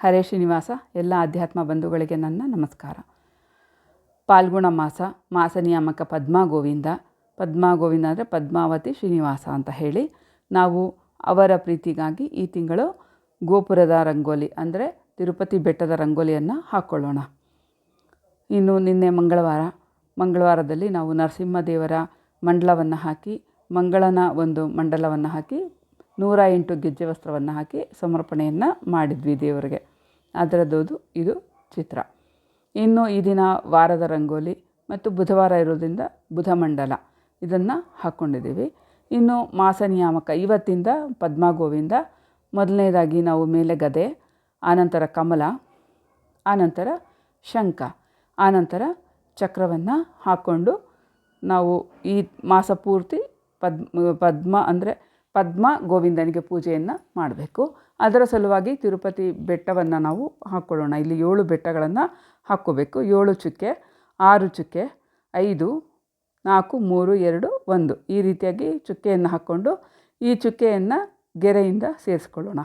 ಹರೇ ಶ್ರೀನಿವಾಸ. ಎಲ್ಲ ಅಧ್ಯಾತ್ಮ ಬಂಧುಗಳಿಗೆ ನನ್ನ ನಮಸ್ಕಾರ. ಪಾಲ್ಗುಣ ಮಾಸ ನಿಯಾಮಕ ಪದ್ಮಾ ಗೋವಿಂದ ಅಂದರೆ ಪದ್ಮಾವತಿ ಶ್ರೀನಿವಾಸ ಅಂತ ಹೇಳಿ ನಾವು ಅವರ ಪ್ರೀತಿಗಾಗಿ ಈ ತಿಂಗಳು ಗೋಪುರದ ರಂಗೋಲಿ ಅಂದರೆ ತಿರುಪತಿ ಬೆಟ್ಟದ ರಂಗೋಲಿಯನ್ನು ಹಾಕ್ಕೊಳ್ಳೋಣ. ಇನ್ನು ನಿನ್ನೆ ಮಂಗಳವಾರದಲ್ಲಿ ನಾವು ನರಸಿಂಹದೇವರ ಮಂಡಲವನ್ನು ಹಾಕಿ ಮಂಗಳನ ಒಂದು ಮಂಡಲವನ್ನು ಹಾಕಿ 108 ಗೆಜ್ಜೆ ವಸ್ತ್ರವನ್ನು ಹಾಕಿ ಸಮರ್ಪಣೆಯನ್ನು ಮಾಡಿದ್ವಿ ದೇವರಿಗೆ. ಅದರದ್ದು ಇದು ಚಿತ್ರ. ಇನ್ನು ಈ ದಿನ ವಾರದ ರಂಗೋಲಿ ಮತ್ತು ಬುಧವಾರ ಇರೋದ್ರಿಂದ ಬುಧ ಮಂಡಲ ಇದನ್ನು ಹಾಕ್ಕೊಂಡಿದ್ದೀವಿ. ಇನ್ನು ಮಾಸ ನಿಯಾಮಕ ಇವತ್ತಿಂದ ಪದ್ಮಾ ಗೋವಿಂದ. ಮೊದಲನೇದಾಗಿ ನಾವು ಮೇಲೆ ಗದೆ, ಆನಂತರ ಕಮಲ, ಆನಂತರ ಶಂಖ, ಆನಂತರ ಚಕ್ರವನ್ನು ಹಾಕ್ಕೊಂಡು ನಾವು ಈ ಮಾಸ ಪೂರ್ತಿ ಪದ್ಮ ಗೋವಿಂದನಿಗೆ ಪೂಜೆಯನ್ನು ಮಾಡಬೇಕು. ಅದರ ಸಲುವಾಗಿ ತಿರುಪತಿ ಬೆಟ್ಟವನ್ನು ನಾವು ಹಾಕ್ಕೊಳ್ಳೋಣ. ಇಲ್ಲಿ 7 ಬೆಟ್ಟಗಳನ್ನು ಹಾಕ್ಕೋಬೇಕು. 7 ಚುಕ್ಕೆ, 6 ಚುಕ್ಕೆ, 5, 4, 3, 2, 1 ಈ ರೀತಿಯಾಗಿ ಚುಕ್ಕೆಯನ್ನು ಹಾಕ್ಕೊಂಡು ಈ ಚುಕ್ಕೆಯನ್ನು ಗೆರೆಯಿಂದ ಸೇರಿಸ್ಕೊಳ್ಳೋಣ.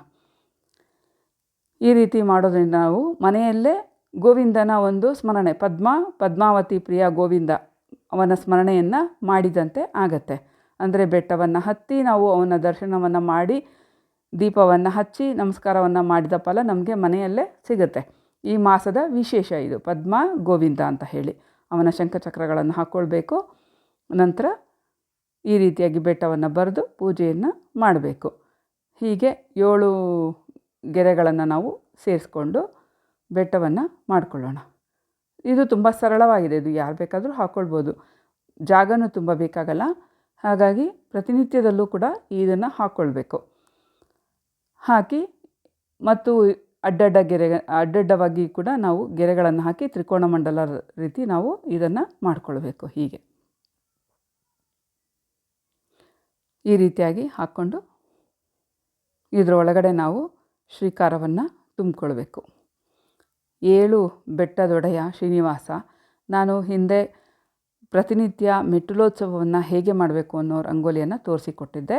ಈ ರೀತಿ ಮಾಡೋದ್ರಿಂದ ನಾವು ಮನೆಯಲ್ಲೇ ಗೋವಿಂದನ ಒಂದು ಸ್ಮರಣೆ, ಪದ್ಮಾವತಿ ಪ್ರಿಯ ಗೋವಿಂದ ಅವನ ಸ್ಮರಣೆಯನ್ನು ಮಾಡಿದಂತೆ ಆಗತ್ತೆ. ಅಂದರೆ ಬೆಟ್ಟವನ್ನು ಹತ್ತಿ ನಾವು ಅವನ ದರ್ಶನವನ್ನು ಮಾಡಿ ದೀಪವನ್ನು ಹಚ್ಚಿ ನಮಸ್ಕಾರವನ್ನು ಮಾಡಿದ ಫಲ ನಮಗೆ ಮನೆಯಲ್ಲೇ ಸಿಗುತ್ತೆ. ಈ ಮಾಸದ ವಿಶೇಷ ಇದು ಪದ್ಮಾ ಗೋವಿಂದ ಅಂತ ಹೇಳಿ. ಅವನ ಶಂಖಚಕ್ರಗಳನ್ನು ಹಾಕ್ಕೊಳ್ಬೇಕು. ನಂತರ ಈ ರೀತಿಯಾಗಿ ಬೆಟ್ಟವನ್ನು ಬರೆದು ಪೂಜೆಯನ್ನು ಮಾಡಬೇಕು. ಹೀಗೆ 7 ಗೆರೆಗಳನ್ನು ನಾವು ಸೇರಿಸ್ಕೊಂಡು ಬೆಟ್ಟವನ್ನು ಮಾಡಿಕೊಳ್ಳೋಣ. ಇದು ತುಂಬ ಸರಳವಾಗಿದೆ. ಇದು ಯಾರು ಬೇಕಾದರೂ ಹಾಕ್ಕೊಳ್ಬೋದು. ಜಾಗನೂ ತುಂಬ ಬೇಕಾಗಲ್ಲ. ಹಾಗಾಗಿ ಪ್ರತಿನಿತ್ಯದಲ್ಲೂ ಕೂಡ ಇದನ್ನು ಹಾಕ್ಕೊಳ್ಬೇಕು. ಹಾಕಿ ಮತ್ತು ಅಡ್ಡಡ್ಡವಾಗಿ ಕೂಡ ನಾವು ಗೆರೆಗಳನ್ನು ಹಾಕಿ ತ್ರಿಕೋಣ ಮಂಡಲ ರೀತಿ ನಾವು ಇದನ್ನು ಮಾಡಿಕೊಳ್ಬೇಕು. ಹೀಗೆ ಈ ರೀತಿಯಾಗಿ ಹಾಕ್ಕೊಂಡು ಇದರೊಳಗಡೆ ನಾವು ಶ್ರೀಕಾರವನ್ನು ತುಂಬಿಕೊಳ್ಬೇಕು. 7 ಬೆಟ್ಟದೊಡೆಯ ಶ್ರೀನಿವಾಸ. ನಾನು ಹಿಂದೆ ಪ್ರತಿನಿತ್ಯ ಮೆಟ್ಟಿಲೋತ್ಸವವನ್ನು ಹೇಗೆ ಮಾಡಬೇಕು ಅನ್ನೋ ರಂಗೋಲಿಯನ್ನು ತೋರಿಸಿಕೊಟ್ಟಿದ್ದೆ.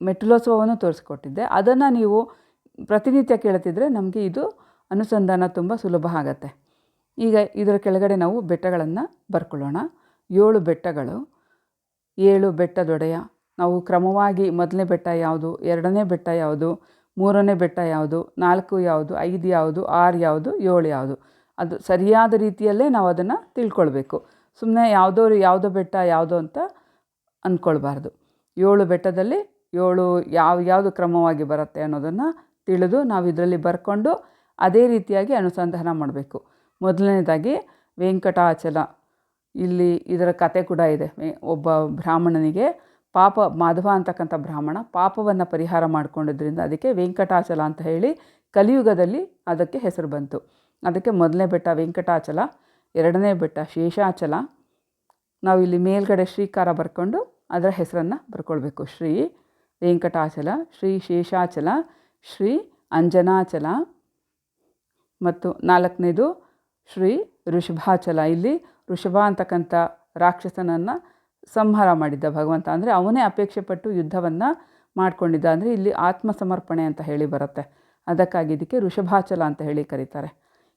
ಮೆಟ್ಟಿಲೋತ್ಸವವನ್ನು ತೋರಿಸಿಕೊಟ್ಟಿದ್ದೆ. ಅದನ್ನು ನೀವು ಪ್ರತಿನಿತ್ಯ ಕೇಳ್ತಿದ್ರೆ ನಮಗೆ ಇದು ಅನುಸಂಧಾನ ತುಂಬ ಸುಲಭ ಆಗತ್ತೆ. ಈಗ ಇದರ ಕೆಳಗಡೆ ನಾವು ಬೆಟ್ಟಗಳನ್ನು ಬರ್ಕೊಳ್ಳೋಣ. 7 ಬೆಟ್ಟಗಳು, 7 ಬೆಟ್ಟದೊಡೆಯ. ನಾವು ಕ್ರಮವಾಗಿ ಮೊದಲನೇ ಬೆಟ್ಟ ಯಾವುದು, 2ನೇ ಬೆಟ್ಟ ಯಾವುದು, 3ನೇ ಬೆಟ್ಟ ಯಾವುದು, 4 ಯಾವುದು, 5 ಯಾವುದು, 6 ಯಾವುದು, 7 ಯಾವುದು, ಅದು ಸರಿಯಾದ ರೀತಿಯಲ್ಲೇ ನಾವು ಅದನ್ನು ತಿಳ್ಕೊಳ್ಬೇಕು. ಸುಮ್ಮನೆ ಯಾವುದೋ ಬೆಟ್ಟ ಯಾವುದೋ ಅಂತ ಅಂದ್ಕೊಳ್ಬಾರ್ದು. 7 ಬೆಟ್ಟದಲ್ಲಿ 7 ಯಾವುದು ಕ್ರಮವಾಗಿ ಬರುತ್ತೆ ಅನ್ನೋದನ್ನು ತಿಳಿದು ನಾವು ಇದರಲ್ಲಿ ಬರ್ಕೊಂಡು ಅದೇ ರೀತಿಯಾಗಿ ಅನುಸಂಧಾನ ಮಾಡಬೇಕು. ಮೊದಲನೇದಾಗಿ ವೆಂಕಟಾಚಲ. ಇಲ್ಲಿ ಇದರ ಕತೆ ಕೂಡ ಇದೆ. ಒಬ್ಬ ಬ್ರಾಹ್ಮಣನಿಗೆ ಮಾಧವ ಅಂತಕ್ಕಂಥ ಬ್ರಾಹ್ಮಣ ಪಾಪವನ್ನು ಪರಿಹಾರ ಮಾಡಿಕೊಂಡಿದ್ದರಿಂದ ಅದಕ್ಕೆ ವೆಂಕಟಾಚಲ ಅಂತ ಹೇಳಿ ಕಲಿಯುಗದಲ್ಲಿ ಅದಕ್ಕೆ ಹೆಸರು ಬಂತು. ಅದಕ್ಕೆ ಮೊದಲನೇ ಬೆಟ್ಟ ವೆಂಕಟಾಚಲ, 2ನೇ ಬೆಟ್ಟ ಶೇಷಾಚಲ. ನಾವು ಇಲ್ಲಿ ಮೇಲ್ಗಡೆ ಶ್ರೀಕಾರ ಬರ್ಕೊಂಡು ಅದರ ಹೆಸರನ್ನು ಬರ್ಕೊಳ್ಬೇಕು. ಶ್ರೀ ವೆಂಕಟಾಚಲ, ಶ್ರೀ ಶೇಷಾಚಲ, ಶ್ರೀ ಅಂಜನಾಚಲ ಮತ್ತು 4ನೇದು ಶ್ರೀ ಋಷಭಾಚಲ. ಇಲ್ಲಿ ಋಷಭ ಅಂತಕ್ಕಂಥ ರಾಕ್ಷಸನನ್ನು ಸಂಹಾರ ಮಾಡಿದ್ದ ಭಗವಂತ. ಅಂದರೆ ಅವನೇ ಅಪೇಕ್ಷೆ ಪಟ್ಟು ಯುದ್ಧವನ್ನು ಮಾಡಿಕೊಂಡಿದ್ದ. ಅಂದರೆ ಇಲ್ಲಿ ಆತ್ಮಸಮರ್ಪಣೆ ಅಂತ ಹೇಳಿ ಬರುತ್ತೆ. ಅದಕ್ಕಾಗಿ ಇದಕ್ಕೆ ಋಷಭಾಚಲ ಅಂತ ಹೇಳಿ ಕರೀತಾರೆ.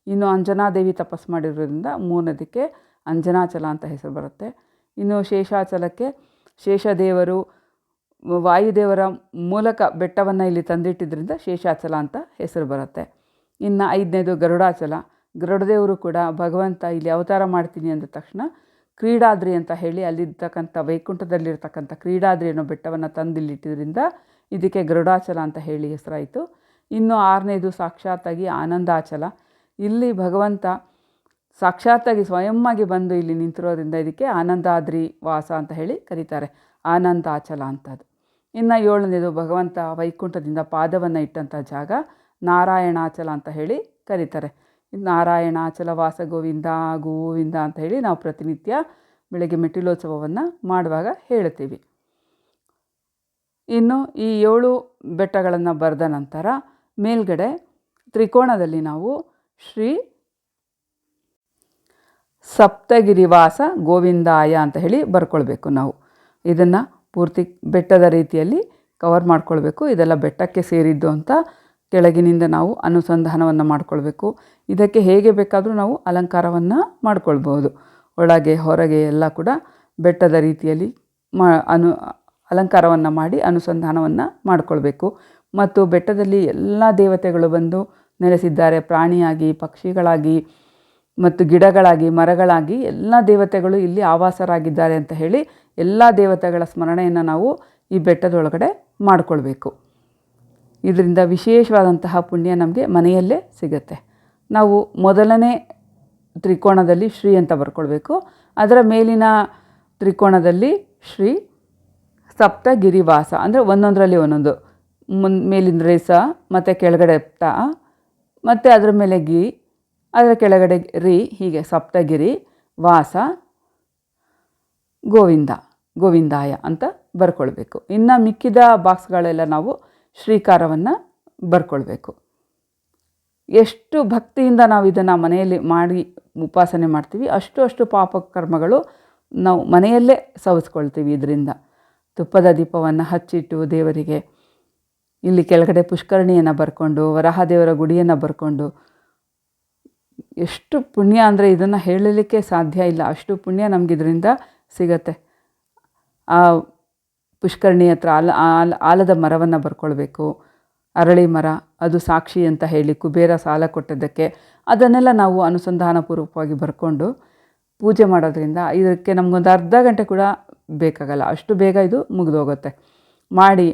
ಇನ್ನು ಅಂಜನಾದೇವಿ ತಪಸ್ಸು ಮಾಡಿರೋದ್ರಿಂದ 3ನೇದಕ್ಕೆ ಅಂಜನಾಚಲ ಅಂತ ಹೆಸರು ಬರುತ್ತೆ. ಇನ್ನು ಶೇಷಾಚಲಕ್ಕೆ ಶೇಷದೇವರು ವಾಯುದೇವರ ಮೂಲಕ ಬೆಟ್ಟವನ್ನು ಇಲ್ಲಿ ತಂದಿಟ್ಟಿದ್ದರಿಂದ ಶೇಷಾಚಲ ಅಂತ ಹೆಸರು ಬರುತ್ತೆ. ಇನ್ನು 5ನೇದು ಗರುಡಾಚಲ. ಗರುಡದೇವರು ಕೂಡ ಭಗವಂತ ಇಲ್ಲಿ ಅವತಾರ ಮಾಡ್ತೀನಿ ಅಂದ ತಕ್ಷಣ ಕ್ರೀಡಾದ್ರಿ ಅಂತ ಹೇಳಿ ಅಲ್ಲಿರ್ತಕ್ಕಂಥ ವೈಕುಂಠದಲ್ಲಿರ್ತಕ್ಕಂಥ ಕ್ರೀಡಾದ್ರಿ ಅನ್ನೋ ಬೆಟ್ಟವನ್ನು ತಂದಿಲ್ಲಿಟ್ಟಿದ್ದರಿಂದ ಇದಕ್ಕೆ ಗರುಡಾಚಲ ಅಂತ ಹೇಳಿ ಹೆಸರಾಯಿತು. ಇನ್ನು 6ನೇದು ಸಾಕ್ಷಾತ್ತಾಗಿ ಆನಂದಾಚಲ. ಇಲ್ಲಿ ಭಗವಂತ ಸಾಕ್ಷಾತ್ತಾಗಿ ಸ್ವಯಂವಾಗಿ ಬಂದು ಇಲ್ಲಿ ನಿಂತಿರೋದ್ರಿಂದ ಇದಕ್ಕೆ ಆನಂದಾದ್ರಿ ವಾಸ ಅಂತ ಹೇಳಿ ಕರೀತಾರೆ. ಆನಂದಾಚಲ ಅಂತದ್ದು. ಇನ್ನು 7ನೇದು ಭಗವಂತ ವೈಕುಂಠದಿಂದ ಪಾದವನ್ನು ಇಟ್ಟಂಥ ಜಾಗ ನಾರಾಯಣಾಚಲ ಅಂತ ಹೇಳಿ ಕರೀತಾರೆ. ನಾರಾಯಣಾಚಲ ವಾಸ ಗೋವಿಂದ ಗೋವಿಂದ ಅಂತ ಹೇಳಿ ನಾವು ಪ್ರತಿನಿತ್ಯ ಬೆಳಗ್ಗೆ ಮೆಟ್ಟಿಲೋತ್ಸವವನ್ನು ಮಾಡುವಾಗ ಹೇಳ್ತೀವಿ. ಇನ್ನು ಈ 7 ಬೆಟ್ಟಗಳನ್ನು ಬರೆದ ನಂತರ ಮೇಲ್ಗಡೆ ತ್ರಿಕೋಣದಲ್ಲಿ ನಾವು ಶ್ರೀ ಸಪ್ತಗಿರಿವಾಸ ಗೋವಿಂದಾಯ ಅಂತ ಹೇಳಿ ಬರ್ಕೊಳ್ಬೇಕು. ನಾವು ಇದನ್ನು ಪೂರ್ತಿ ಬೆಟ್ಟದ ರೀತಿಯಲ್ಲಿ ಕವರ್ ಮಾಡ್ಕೊಳ್ಬೇಕು. ಇದೆಲ್ಲ ಬೆಟ್ಟಕ್ಕೆ ಸೇರಿದ್ದು ಅಂತ ಕೆಳಗಿನಿಂದ ನಾವು ಅನುಸಂಧಾನವನ್ನು ಮಾಡಿಕೊಳ್ಬೇಕು. ಇದಕ್ಕೆ ಹೇಗೆ ಬೇಕಾದರೂ ನಾವು ಅಲಂಕಾರವನ್ನು ಮಾಡಿಕೊಳ್ಬೋದು. ಒಳಗೆ ಹೊರಗೆ ಎಲ್ಲ ಕೂಡ ಬೆಟ್ಟದ ರೀತಿಯಲ್ಲಿ ಅಲಂಕಾರವನ್ನು ಮಾಡಿ ಅನುಸಂಧಾನವನ್ನು ಮಾಡಿಕೊಳ್ಬೇಕು. ಮತ್ತು ಬೆಟ್ಟದಲ್ಲಿ ಎಲ್ಲ ದೇವತೆಗಳು ಬಂದು ನೆಲೆಸಿದ್ದಾರೆ. ಪ್ರಾಣಿಯಾಗಿ, ಪಕ್ಷಿಗಳಾಗಿ ಮತ್ತು ಗಿಡಗಳಾಗಿ, ಮರಗಳಾಗಿ ಎಲ್ಲ ದೇವತೆಗಳು ಇಲ್ಲಿ ಆವಾಸರಾಗಿದ್ದಾರೆ ಅಂತ ಹೇಳಿ ಎಲ್ಲ ದೇವತೆಗಳ ಸ್ಮರಣೆಯನ್ನು ನಾವು ಈ ಬೆಟ್ಟದೊಳಗಡೆ ಮಾಡಿಕೊಳ್ಬೇಕು. ಇದರಿಂದ ವಿಶೇಷವಾದಂತಹ ಪುಣ್ಯ ನಮಗೆ ಮನೆಯಲ್ಲೇ ಸಿಗುತ್ತೆ. ನಾವು ಮೊದಲನೇ ತ್ರಿಕೋಣದಲ್ಲಿ ಶ್ರೀ ಅಂತ ಬರ್ಕೊಳ್ಬೇಕು. ಅದರ ಮೇಲಿನ ತ್ರಿಕೋಣದಲ್ಲಿ ಶ್ರೀ ಸಪ್ತಗಿರಿವಾಸ ಅಂದರೆ ಒಂದೊಂದರಲ್ಲಿ ಒಂದೊಂದು ಮೇಲಿಂದ ಸ ಮತ್ತು ಕೆಳಗಡೆ ತ ಮತ್ತು ಅದರ ಮೇಲೆ ಗಿ, ಅದರ ಕೆಳಗಡೆ ರಿ, ಹೀಗೆ ಸಪ್ತಗಿರಿ ವಾಸ ಗೋವಿಂದ ಗೋವಿಂದಾಯ ಅಂತ ಬರ್ಕೊಳ್ಬೇಕು. ಇನ್ನು ಮಿಕ್ಕಿದ ಬಾಕ್ಸ್ಗಳೆಲ್ಲ ನಾವು ಶ್ರೀಕಾರವನ್ನು ಬರ್ಕೊಳ್ಬೇಕು. ಎಷ್ಟು ಭಕ್ತಿಯಿಂದ ನಾವು ಇದನ್ನು ಮನೆಯಲ್ಲಿ ಮಾಡಿ ಉಪಾಸನೆ ಮಾಡ್ತೀವಿ ಅಷ್ಟು ಪಾಪಕರ್ಮಗಳು ನಾವು ಮನೆಯಲ್ಲೇ ಸವಿಸ್ಕೊಳ್ತೀವಿ. ಇದರಿಂದ ತುಪ್ಪದ ದೀಪವನ್ನು ಹಚ್ಚಿಟ್ಟು ದೇವರಿಗೆ ಇಲ್ಲಿ ಕೆಳಗಡೆ ಪುಷ್ಕರಣಿಯನ್ನು ಬರ್ಕೊಂಡು ವರಾಹದೇವರ ಗುಡಿಯನ್ನು ಬರ್ಕೊಂಡು ಎಷ್ಟು ಪುಣ್ಯ ಅಂದರೆ ಇದನ್ನು ಹೇಳಲಿಕ್ಕೆ ಸಾಧ್ಯ ಇಲ್ಲ. ಅಷ್ಟು ಪುಣ್ಯ ನಮಗಿದ್ರಿಂದ ಸಿಗತ್ತೆ. ಆ ಪುಷ್ಕರಣಿ ಹತ್ರ ಆಲದ ಮರವನ್ನು ಬರ್ಕೊಳ್ಬೇಕು. ಅರಳಿ ಮರ ಅದು ಸಾಕ್ಷಿ ಅಂತ ಹೇಳಿ ಕುಬೇರ ಸಾಲ ಕೊಟ್ಟಿದ್ದಕ್ಕೆ ಅದನ್ನೆಲ್ಲ ನಾವು ಅನುಸಂಧಾನಪೂರ್ವಕವಾಗಿ ಬರ್ಕೊಂಡು ಪೂಜೆ ಮಾಡೋದ್ರಿಂದ ಇದಕ್ಕೆ ನಮಗೊಂದು ಅರ್ಧ ಗಂಟೆ ಕೂಡ ಬೇಕಾಗಲ್ಲ, ಅಷ್ಟು ಬೇಗ ಇದು ಮುಗಿದೋಗುತ್ತೆ. ಮಾಡಿ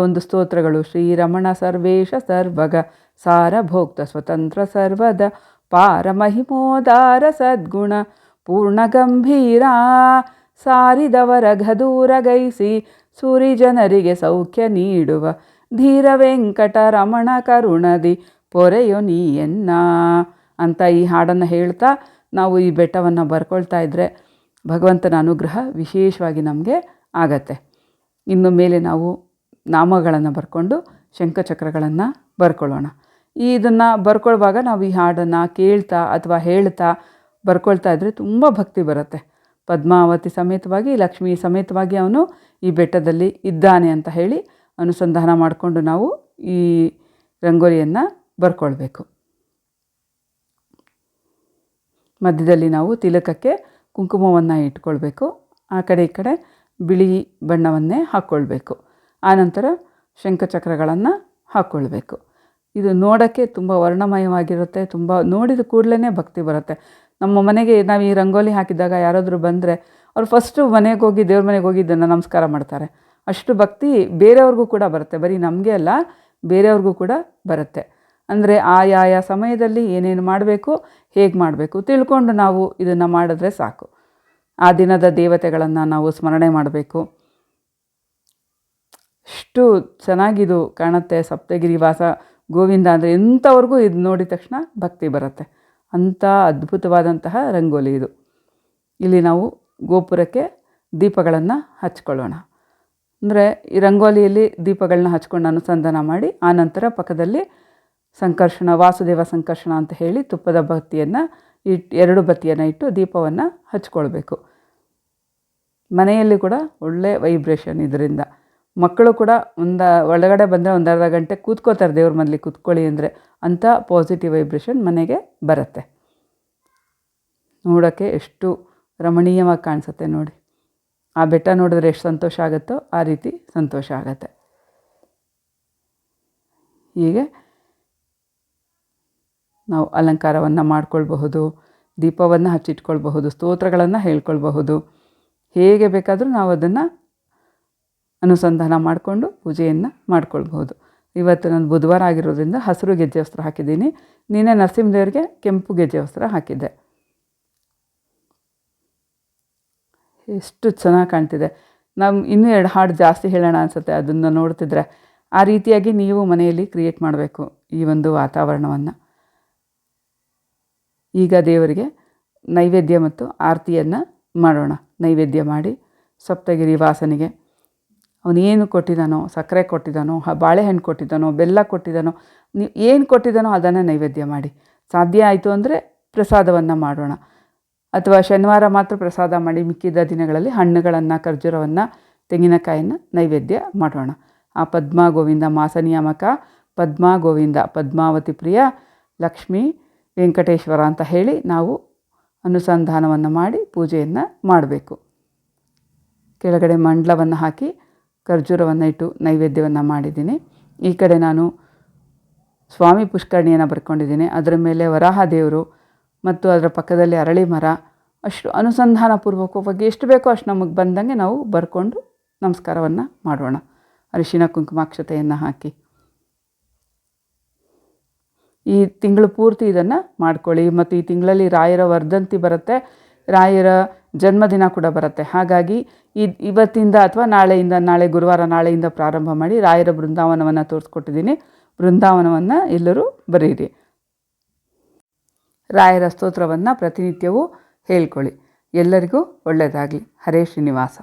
ಒಂದು ಸ್ತೋತ್ರಗಳು ಶ್ರೀರಮಣ ಸರ್ವೇಶ ಸರ್ವಗ ಸಾರಭೋಕ್ತ ಸ್ವತಂತ್ರ ಸರ್ವದ ಪಾರಮಹಿಮೋದಾರ ಸದ್ಗುಣ ಪೂರ್ಣ ಗಂಭೀರ ಸಾರಿದವರ ಘದೂರಗೈಸಿ ಸೂರಿ ಜನರಿಗೆ ಸೌಖ್ಯ ನೀಡುವ ಧೀರ ವೆಂಕಟರಮಣ ಕರುಣದಿ ಪೊರೆಯೋ ನೀಯನ್ನ ಅಂತ ಈ ಹಾಡನ್ನು ಹೇಳ್ತಾ ನಾವು ಈ ಬೆಟ್ಟವನ್ನು ಬರ್ಕೊಳ್ತಾ ಇದ್ದರೆ ಭಗವಂತನ ಅನುಗ್ರಹ ವಿಶೇಷವಾಗಿ ನಮಗೆ ಆಗತ್ತೆ. ಇನ್ನು ಮೇಲೆ ನಾವು ನಾಮಗಳನ್ನು ಬರ್ಕೊಂಡು ಶಂಖಚಕ್ರಗಳನ್ನು ಬರ್ಕೊಳ್ಳೋಣ. ಇದನ್ನು ಬರ್ಕೊಳ್ಳುವಾಗ ನಾವು ಈ ಹಾಡನ್ನು ಕೇಳ್ತಾ ಅಥವಾ ಹೇಳ್ತಾ ಬರ್ಕೊಳ್ತಾ ಇದ್ದರೆ ತುಂಬ ಭಕ್ತಿ ಬರುತ್ತೆ. ಪದ್ಮಾವತಿ ಸಮೇತವಾಗಿ ಲಕ್ಷ್ಮೀ ಸಮೇತವಾಗಿ ಅವನು ಈ ಬೆಟ್ಟದಲ್ಲಿ ಇದ್ದಾನೆ ಅಂತ ಹೇಳಿ ಅನುಸಂಧಾನ ಮಾಡಿಕೊಂಡು ನಾವು ಈ ರಂಗೋಲಿಯನ್ನು ಬರ್ಕೊಳ್ಬೇಕು. ಮಧ್ಯದಲ್ಲಿ ನಾವು ತಿಲಕಕ್ಕೆ ಕುಂಕುಮವನ್ನು ಇಟ್ಕೊಳ್ಬೇಕು. ಆ ಕಡೆ ಈ ಕಡೆ ಬಿಳಿ ಬಣ್ಣವನ್ನೇ ಹಾಕ್ಕೊಳ್ಬೇಕು. ಆನಂತರ ಶಂಖಚಕ್ರಗಳನ್ನು ಹಾಕ್ಕೊಳ್ಬೇಕು. ಇದು ನೋಡೋಕ್ಕೆ ತುಂಬ ವರ್ಣಮಯವಾಗಿರುತ್ತೆ. ತುಂಬ ನೋಡಿದ ಕೂಡಲೇ ಭಕ್ತಿ ಬರುತ್ತೆ. ನಮ್ಮ ಮನೆಗೆ ನಾವು ಈ ರಂಗೋಲಿ ಹಾಕಿದಾಗ ಯಾರಾದರೂ ಬಂದರೆ ಅವ್ರು ಫಸ್ಟು ಮನೆಗೆ ಹೋಗಿ ದೇವ್ರ ಮನೆಗೆ ಹೋಗಿ ಇದನ್ನು ನಮಸ್ಕಾರ ಮಾಡ್ತಾರೆ. ಅಷ್ಟು ಭಕ್ತಿ ಬೇರೆಯವ್ರಿಗೂ ಕೂಡ ಬರುತ್ತೆ. ಬರೀ ನಮಗೆ ಅಲ್ಲ, ಬೇರೆಯವ್ರಿಗೂ ಕೂಡ ಬರುತ್ತೆ. ಅಂದರೆ ಆಯಾ ಸಮಯದಲ್ಲಿ ಏನೇನು ಮಾಡಬೇಕು, ಹೇಗೆ ಮಾಡಬೇಕು ತಿಳ್ಕೊಂಡು ನಾವು ಇದನ್ನು ಮಾಡಿದ್ರೆ ಸಾಕು. ಆ ದಿನದ ದೇವತೆಗಳನ್ನು ನಾವು ಸ್ಮರಣೆ ಮಾಡಬೇಕು. ಅಷ್ಟು ಚೆನ್ನಾಗಿದು ಕಾಣುತ್ತೆ. ಸಪ್ತಗಿರಿವಾಸ ಗೋವಿಂದ ಅಂದರೆ ಎಂಥವ್ರಿಗೂ ಇದು ನೋಡಿದ ತಕ್ಷಣ ಭಕ್ತಿ ಬರುತ್ತೆ. ಅಂಥ ಅದ್ಭುತವಾದಂತಹ ರಂಗೋಲಿ ಇದು. ಇಲ್ಲಿ ನಾವು ಗೋಪುರಕ್ಕೆ ದೀಪಗಳನ್ನು ಹಚ್ಕೊಳ್ಳೋಣ. ಅಂದರೆ ಈ ರಂಗೋಲಿಯಲ್ಲಿ ದೀಪಗಳನ್ನ ಹಚ್ಕೊಂಡು ಅನುಸಂಧಾನ ಮಾಡಿ ಆನಂತರ ಪಕ್ಕದಲ್ಲಿ ಸಂಕರ್ಷಣ ವಾಸುದೇವ ಸಂಕರ್ಷಣ ಅಂತ ಹೇಳಿ ತುಪ್ಪದ ಬತ್ತಿಯನ್ನು ಎರಡು ಬತ್ತಿಯನ್ನು ಇಟ್ಟು ದೀಪವನ್ನು ಹಚ್ಕೊಳ್ಬೇಕು. ಮನೆಯಲ್ಲಿ ಕೂಡ ಒಳ್ಳೆ ವೈಬ್ರೇಷನ್ ಇದರಿಂದ. ಮಕ್ಕಳು ಕೂಡ ಒಳಗಡೆ ಬಂದರೆ ಒಂದು ಅರ್ಧ ಗಂಟೆ ಕೂತ್ಕೋತಾರೆ ದೇವ್ರ ಮನೇಲಿ ಕೂತ್ಕೊಳ್ಳಿ ಅಂದರೆ, ಅಂಥ ಪಾಸಿಟಿವ್ ವೈಬ್ರೇಷನ್ ಮನೆಗೆ ಬರುತ್ತೆ. ನೋಡೋಕ್ಕೆ ಎಷ್ಟು ರಮಣೀಯವಾಗಿ ಕಾಣಿಸುತ್ತೆ ನೋಡಿ. ಆ ಬೆಟ್ಟ ನೋಡಿದ್ರೆ ಎಷ್ಟು ಸಂತೋಷ ಆಗುತ್ತೋ ಆ ರೀತಿ ಸಂತೋಷ ಆಗತ್ತೆ. ಹೀಗೆ ನಾವು ಅಲಂಕಾರವನ್ನು ಮಾಡ್ಕೊಳ್ಬಹುದು, ದೀಪವನ್ನು ಹಚ್ಚಿಟ್ಕೊಳ್ಬಹುದು, ಸ್ತೋತ್ರಗಳನ್ನು ಹೇಳ್ಕೊಳ್ಬಹುದು. ಹೇಗೆ ಬೇಕಾದರೂ ನಾವು ಅದನ್ನು ಅನುಸಂಧಾನ ಮಾಡಿಕೊಂಡು ಪೂಜೆಯನ್ನು ಮಾಡ್ಕೊಳ್ಬಹುದು. ಇವತ್ತು ನಾನು ಬುಧವಾರ ಆಗಿರೋದ್ರಿಂದ ಹಸಿರು ಗೆಜ್ಜೆ ವಸ್ತ್ರ ಹಾಕಿದ್ದೀನಿ. ನಿನ್ನೆ ನರಸಿಂಹದೇವರಿಗೆ ಕೆಂಪು ಗೆಜ್ಜೆ ವಸ್ತ್ರ ಹಾಕಿದ್ದೆ. ಎಷ್ಟು ಚೆನ್ನಾಗಿ ಕಾಣ್ತಿದೆ. ನಾವು ಇನ್ನೂ 2 ಹಾಡು ಜಾಸ್ತಿ ಹೇಳೋಣ ಅನಿಸುತ್ತೆ ಅದನ್ನು ನೋಡ್ತಿದ್ರೆ. ಆ ರೀತಿಯಾಗಿ ನೀವು ಮನೆಯಲ್ಲಿ ಕ್ರಿಯೇಟ್ ಮಾಡಬೇಕು ಈ ಒಂದು ವಾತಾವರಣವನ್ನು. ಈಗ ದೇವರಿಗೆ ನೈವೇದ್ಯ ಮತ್ತು ಆರತಿಯನ್ನು ಮಾಡೋಣ. ನೈವೇದ್ಯ ಮಾಡಿ ಸಪ್ತಗಿರಿ ವಾಸನಿಗೆ ಅವನೇನು ಕೊಟ್ಟಿದ್ದಾನೋ, ಸಕ್ಕರೆ ಕೊಟ್ಟಿದ್ದಾನೋ, ಬಾಳೆಹಣ್ಣು ಕೊಟ್ಟಿದ್ದಾನೋ, ಬೆಲ್ಲ ಕೊಟ್ಟಿದ್ದಾನೋ, ನೀವು ಏನು ಕೊಟ್ಟಿದ್ದಾನೋ ಅದನ್ನು ನೈವೇದ್ಯ ಮಾಡಿ. ಸಾಧ್ಯ ಆಯಿತು ಅಂದರೆ ಪ್ರಸಾದವನ್ನು ಮಾಡೋಣ. ಅಥವಾ ಶನಿವಾರ ಮಾತ್ರ ಪ್ರಸಾದ ಮಾಡಿ ಮಿಕ್ಕಿದ ದಿನಗಳಲ್ಲಿ ಹಣ್ಣುಗಳನ್ನು, ಖರ್ಜೂರವನ್ನು, ತೆಂಗಿನಕಾಯನ್ನು ನೈವೇದ್ಯ ಮಾಡೋಣ. ಆ ಪದ್ಮ ಗೋವಿಂದ ಮಾಸ ನಿಯಾಮಕ ಪದ್ಮಾ ಗೋವಿಂದ, ಪದ್ಮಾವತಿ ಪ್ರಿಯ, ಲಕ್ಷ್ಮೀ ವೆಂಕಟೇಶ್ವರ ಅಂತ ಹೇಳಿ ನಾವು ಅನುಸಂಧಾನವನ್ನು ಮಾಡಿ ಪೂಜೆಯನ್ನು ಮಾಡಬೇಕು. ಕೆಳಗಡೆ ಮಂಡಲವನ್ನು ಹಾಕಿ ಖರ್ಜೂರವನ್ನು ಇಟ್ಟು ನೈವೇದ್ಯವನ್ನು ಮಾಡಿದ್ದೀನಿ. ಈ ಕಡೆ ನಾನು ಸ್ವಾಮಿ ಪುಷ್ಕರಣಿಯನ್ನು ಬರ್ಕೊಂಡಿದ್ದೀನಿ. ಅದರ ಮೇಲೆ ವರಾಹ ದೇವರು ಮತ್ತು ಅದರ ಪಕ್ಕದಲ್ಲಿ ಅರಳಿ ಮರ, ಅಷ್ಟು ಅನುಸಂಧಾನಪೂರ್ವಕವಾಗಿ ಎಷ್ಟು ಬೇಕೋ ಅಷ್ಟು ನಮಗೆ ಬಂದಂಗೆ ನಾವು ಬರ್ಕೊಂಡು ನಮಸ್ಕಾರವನ್ನು ಮಾಡೋಣ. ಅರಿಶಿನ ಕುಂಕುಮಾಕ್ಷತೆಯನ್ನು ಹಾಕಿ ಈ ತಿಂಗಳು ಪೂರ್ತಿ ಇದನ್ನು ಮಾಡ್ಕೊಳ್ಳಿ. ಮತ್ತು ಈ ತಿಂಗಳಲ್ಲಿ ರಾಯರ ವರ್ಧಂತಿ ಬರುತ್ತೆ, ರಾಯರ ಜನ್ಮದಿನ ಕೂಡ ಬರುತ್ತೆ. ಹಾಗಾಗಿ ಇವತ್ತಿಂದ ಅಥವಾ ನಾಳೆ ಗುರುವಾರ ನಾಳೆಯಿಂದ ಪ್ರಾರಂಭ ಮಾಡಿ ರಾಯರ ಬೃಂದಾವನವನ್ನು ತೋರಿಸ್ಕೊಟ್ಟಿದ್ದೀನಿ. ಬೃಂದಾವನವನ್ನು ಎಲ್ಲರೂ ಬರೀರಿ. ರಾಯರ ಸ್ತೋತ್ರವನ್ನು ಪ್ರತಿನಿತ್ಯವೂ ಹೇಳ್ಕೊಳ್ಳಿ. ಎಲ್ಲರಿಗೂ ಒಳ್ಳೆಯದಾಗಲಿ. ಹರೇ ಶ್ರೀನಿವಾಸ.